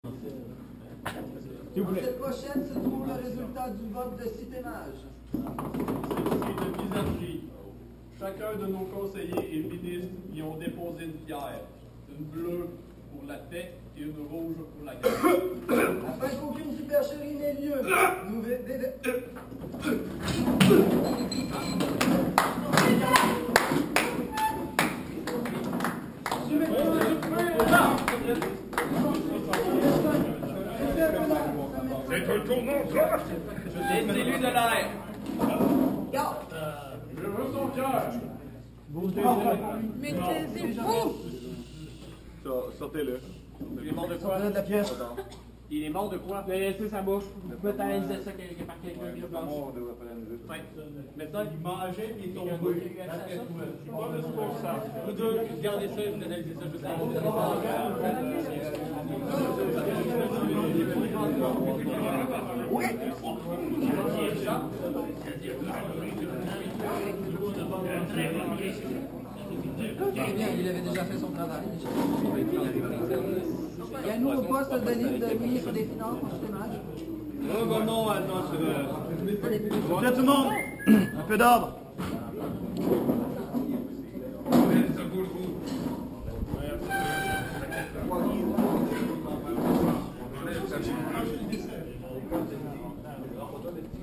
Dans cette pochette se trouve le résultat du vote de Citémage. C'est de misandrie. Chacun de nos conseillers et ministres y ont déposé une pierre. Une bleue pour la paix et une rouge pour la guerre. Afin qu'aucune supercherie n'ait lieu, nous C'est un tournant grave. Les élus de l'air. Je veux son cœur. Mais taisez-vous! Sortez-le. Il est mort de quoi? de la pièce. Il est mort de quoi? Il a laissé sa bouche. Peut-être analyser ça par quelqu'un, je pense. On devrait pas l'analyser. Ouais. Maintenant, il mangeait et il Quelqu'un tombait. d'autre qui a eu accès à ça? Pas de ça. Vous deux, gardez ça et vous analysez ça juste après. Oui. Eh bien, il avait déjà fait son travail. Il y a un nouveau poste de livre de ministre des Finances au Citémage. Revenons à notre... Bien tout le monde, un peu d'ordre.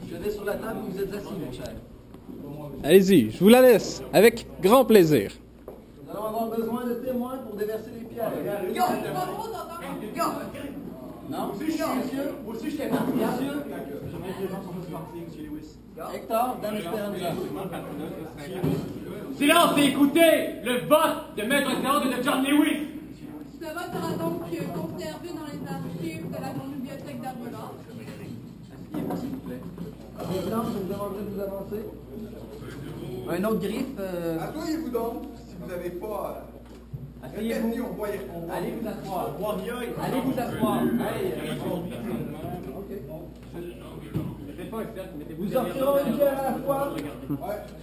Je vais sur la table où vous êtes assis, mon cher. Allez-y, je vous la laisse, avec grand plaisir. Nous allons avoir besoin de témoins pour déverser les pierres. Yo, c'est pas trop d'entendre. Yo! Non? Monsieur, moi aussi, je t'ai parti. Monsieur, je me présente pour ce parti, monsieur Lewis. Hector, Dame Esperanza. Silence et écoutez le vote de Maître Claude et de John Lewis. Ce vote sera donc conservé dans les archives de la grande bibliothèque d'Arbola. S'il vous plaît. Président, je vous demanderai de vous avancer. Un autre griffe. Asseyez-vous donc, si vous n'avez pas... Asseyez-vous. On voit y répondre. Allez vous asseoir. Allez vous asseoir. Allez, Nous sortirons une pierre à la fois.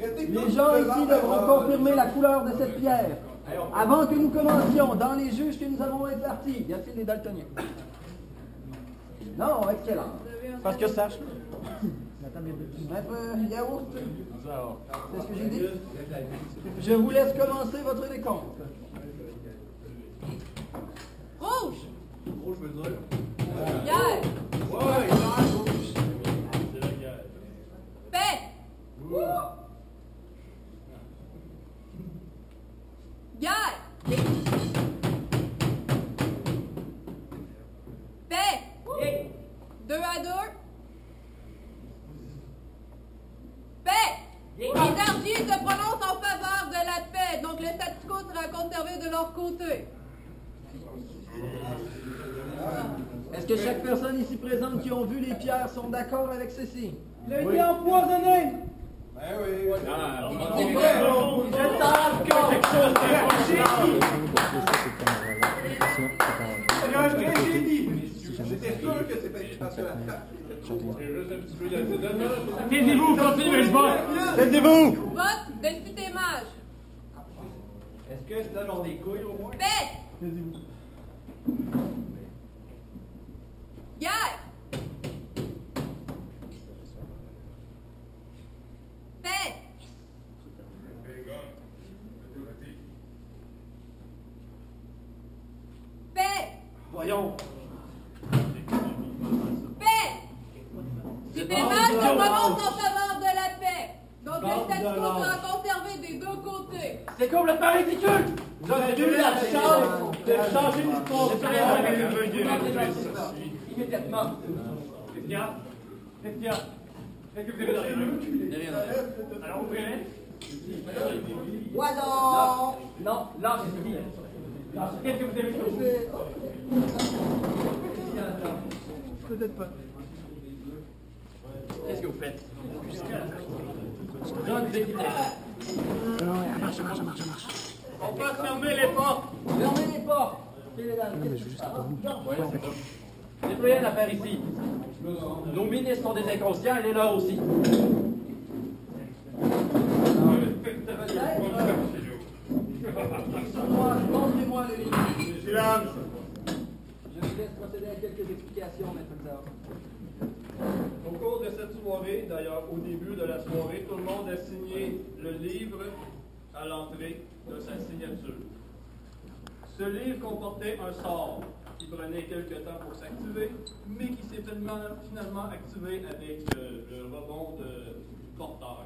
Restez Les gens ici devront confirmer la couleur de cette pierre. Avant que nous commencions, dans les juges que nous avons répartis, y a-t-il des daltoniens? Non, excellent. Parce que sache. Un peu yaourt. C'est ce que j'ai dit? Je vous laisse commencer votre décompte. Rouge! Rouge veut dire... Guerre! Ouais, rouge. Paix! Guerre! Paix! 2 à 2. Paix! Les archives se prononcent en faveur de la paix, donc le statu quo sera conservé de leur côté. Est-ce que chaque personne ici présente qui ont vu les pierres sont d'accord avec ceci? Le lait empoisonné. Ben oui. J'étais sûr que c'était parce que la table. Taisez-vous, continuez le vote. Taisez-vous! Vote de Citémage. Est-ce que ça donne des couilles au moins? Paix! Guerre! Paix! Paix! Voyons. Paix! Citémage se prononce en faveur de la paix. Donc le statu quo sera conservé des deux côtés. C'est complètement ridicule. J'aurais dû la chance de changer l'histoire. Immédiatement. Christian, qu'est-ce que vous avez derrière vous? Alors, ouvrez-les. Poison! Non, là, c'est fini. Qu'est-ce que vous avez fait? Peut-être pas. Qu'est-ce que vous faites? John, vous écoutez. On peut fermer les portes. Fermez les portes! J'ai plus rien à faire ici. Nos ministres sont des inconscients et les leurs aussi. Montrez-moi le livre. Silence! Je vous laisse procéder à quelques explications, Maître Xaor. Au cours de cette soirée, d'ailleurs au début de la soirée, tout le monde a signé le livre à l'entrée de sa signature. Ce livre comportait un sort qui prenait quelques temps pour s'activer, mais qui s'est finalement activé avec le rebond du porteur.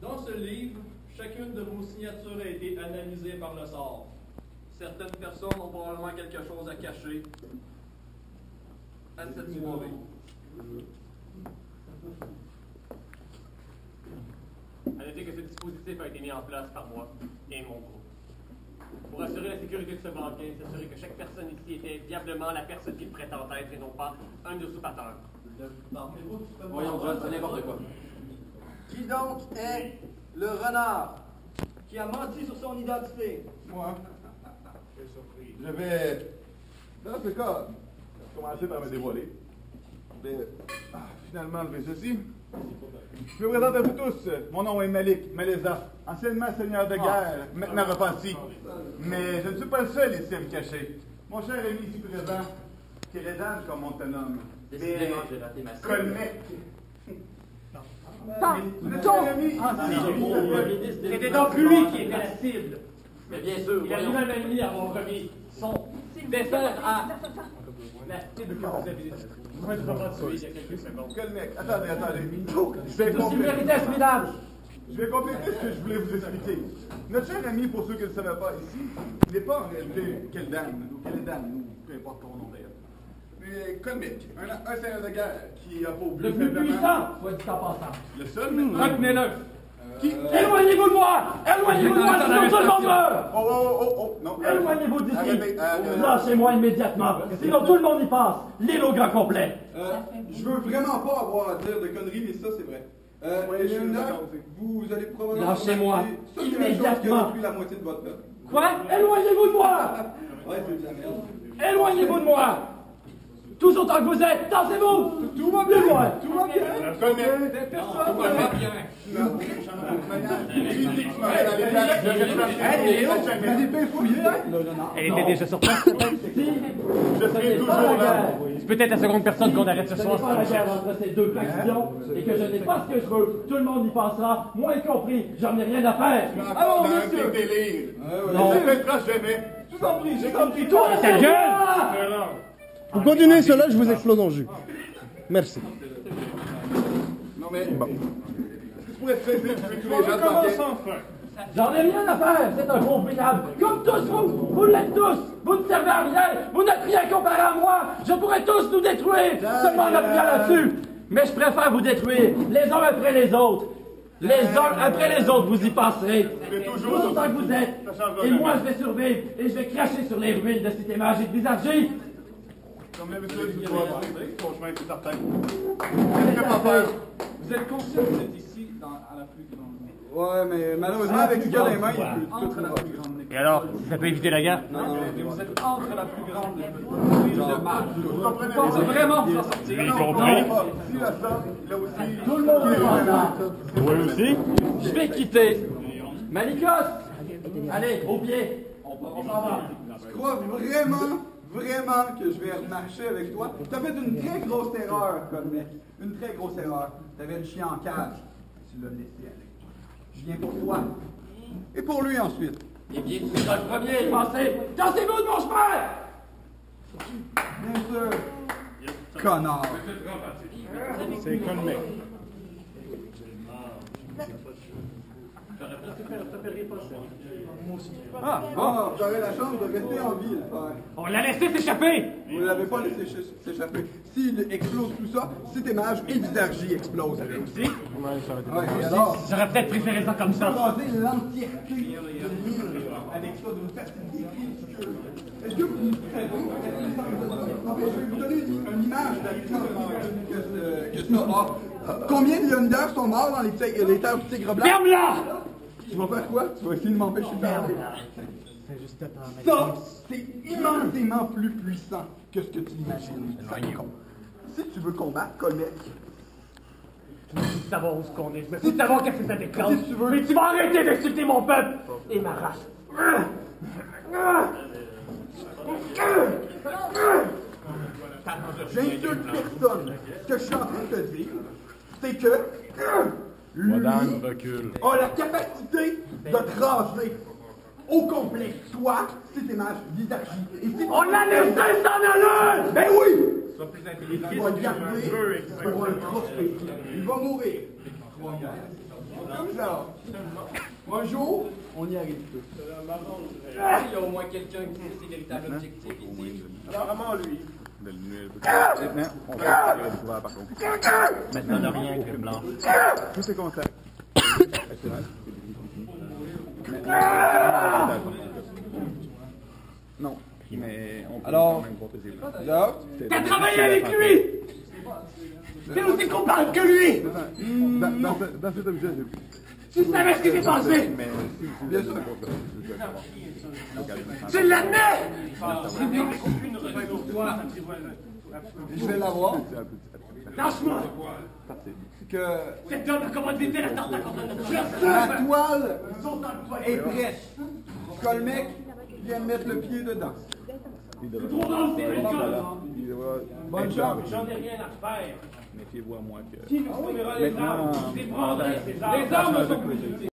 Dans ce livre, chacune de vos signatures a été analysée par le sort. Certaines personnes ont probablement quelque chose à cacher à cette soirée. À noter que ce dispositif a été mis en place par moi et mon groupe. Pour assurer la sécurité de ce banquet, s'assurer que chaque personne ici était viablement la personne qu'il prétend être et non pas un usurpateur. Voyons, John, c'est n'importe quoi. Qui donc est le renard qui a menti sur son identité? Moi. Je vais, dans ce cas, commencer par me dévoiler. Finalement, enlever ceci. Je me présente à vous tous. Mon nom est Malik Meleza, anciennement seigneur de guerre, maintenant repenti. Mais je ne suis pas le seul ici à me cacher. Mon cher ami ici présent, Kéredan, comme on te nomme. Décidément, j'ai raté ma cible. Colmec. C'était donc lui qui était la cible. Mais bien sûr, Il a voyons. lui-même admis avoir remis son dessert à la cible que vous avez. Moi, je ne vais pas tuer il y a quelques secondes. Colmec, attendez. Je vais compléter ce que je voulais vous expliquer. Notre cher ami, pour ceux qui ne le savaient pas ici, n'est pas en réalité Keldan, ou peu importe ton nom d'ailleurs. Mais Colmec, un seigneur de guerre qui a pour but Le plus simplement- puissant, soit dit en passant. Le seul maintenant. Retenez-le. Éloignez-vous de moi! Éloignez-vous de moi, sinon tout le monde meurt! Oh, non. Éloignez-vous d'ici! Arrêtez, Lâchez-moi immédiatement, sinon tout le monde y passe! L'île au grand complet! Je veux vraiment pas avoir à dire de conneries, mais ça, c'est vrai. je suis Léonard, d'accord aussi. vous allez probablement... Lâchez-moi, remarquer, ça, c'est la chose qui a immédiatement. détruit la moitié de votre peuple. Quoi? Éloignez-vous de moi! Ouais, c'est de la merde. Éloignez-vous de moi! Tous autant que vous êtes, tassez-vous! Tout va bien! Tout va bien! Colmec. Personne. Elle était déjà sur place. Je suis toujours là. C'est peut-être la seconde personne qu'on arrête ce Ce soir. n'est pas la guerre entre ces deux factions et que je n'ai pas ce que je veux. Tout le monde y passera, moi y compris. J'en ai rien à faire. Allons, monsieur. Délire. Non. Ne s'arrêtera jamais. Je vous en prie, Toi, Ta gueule! Vous continuez cela, je vous explose en jus. Merci. Non mais, je pourrais te saisir tous les gens de banquet. J'en ai rien à faire, c'est un pauvre minable. Comme tous vous l'êtes tous. Vous ne servez à rien, vous n'êtes rien comparé à moi. Je pourrais tous nous détruire, seulement en appuyant là-dessus. Mais je préfère vous détruire, les uns après les autres. Les uns après les autres, vous y passerez. Tout autant que vous êtes. Et moi, je vais survivre et je vais cracher sur les ruines de Cité Magique Bizargie. Comme d'habitude, tu dois avancer. Ton chemin est certain. Ne fais pas peur. Vous êtes conscient que vous êtes ici à la plus grande. Ouais, mais malheureusement, avec ce gars dans les mains, il peut tout Entre la plus grande. Et alors, ça peut éviter la guerre? Vous êtes entre la plus grande de marge. Vous comprenez Vous pensez vraiment vous en sortir? J'ai compris. Si la sorte, là aussi. Tout le monde est là. Oui aussi. Je vais quitter. Malikos! Allez, au pied. On s'en va. Je crois vraiment que je vais remarcher avec toi. Tu as fait une très grosse erreur, Colmec. Une très grosse erreur. Tu avais le chien en cage. Tu l'as laissé avec toi. Je viens pour toi. Et pour lui ensuite. Eh bien, tu seras le premier. Pensez, cassez-vous de mon chemin! Bien sûr. Connard. C'est Colmec. J'aurais la chance de rester en vie, le père. On l'a laissé s'échapper! Vous ne l'avez pas laissé s'échapper. S'il explose tout ça, Cité Mage et Bizargie explosent avec. Si? Ouais, et alors? J'aurais peut-être préféré ça comme ça. Raser l'entièreté du livre avec ça d'une facilité ridicule. Est-ce que vous en fait, je vais vous donner une image de la puissance que ça a. Combien de Yonders sont morts dans les terres du Tigre Blanc? Ferme-la! Tu vas faire quoi? Tu vas essayer de m'empêcher de parler. Ça, c'est immensément plus puissant que ce que tu imagines. Si tu veux combattre, Colmec, Je veux juste savoir où ce qu'on est. Je veux juste savoir qu'est-ce que ça déclenche. Si tu veux. Mais tu vas arrêter d'insulter mon peuple et ma race. J'insulte personne. Ce que je suis en train de te dire, c'est que lui a la capacité de te raser au complet. Toi, c'est tes mages d'Isargie. Et si On l'a laissé s'en aller! ben oui! Sois plus Il intelligent. va garder pour un prospect. Il va mourir. Comme ça. Un jour, on y arrive tous. Il y a au moins quelqu'un qui sait ses véritables objectifs ici. Apparemment, lui. Maintenant, on va le pouvoir par contre. Maintenant, on n'a rien que blanc. Tout est contact. Non, mais on peut Alors, quand même protéger. là, T'as travaillé avec lui! C'est aussi comparable que lui! Dans cet objet, Tu savais ce qui s'est passé! mais si bien sûr, Tu l'admets! Aucune revanche pour toi. je vais l'avoir. Lâche-moi! Que Cet homme a commandité l'attentat contre notre chef! la toile est prête. Colmec vient de mettre le pied dedans. Trop drôle, c'est une Bonne chance. J'en ai rien à faire. Méfiez-vous à moi que. Qui nous fournira les armes? Maintenant, Je les prendrai, ces armes. Les armes sont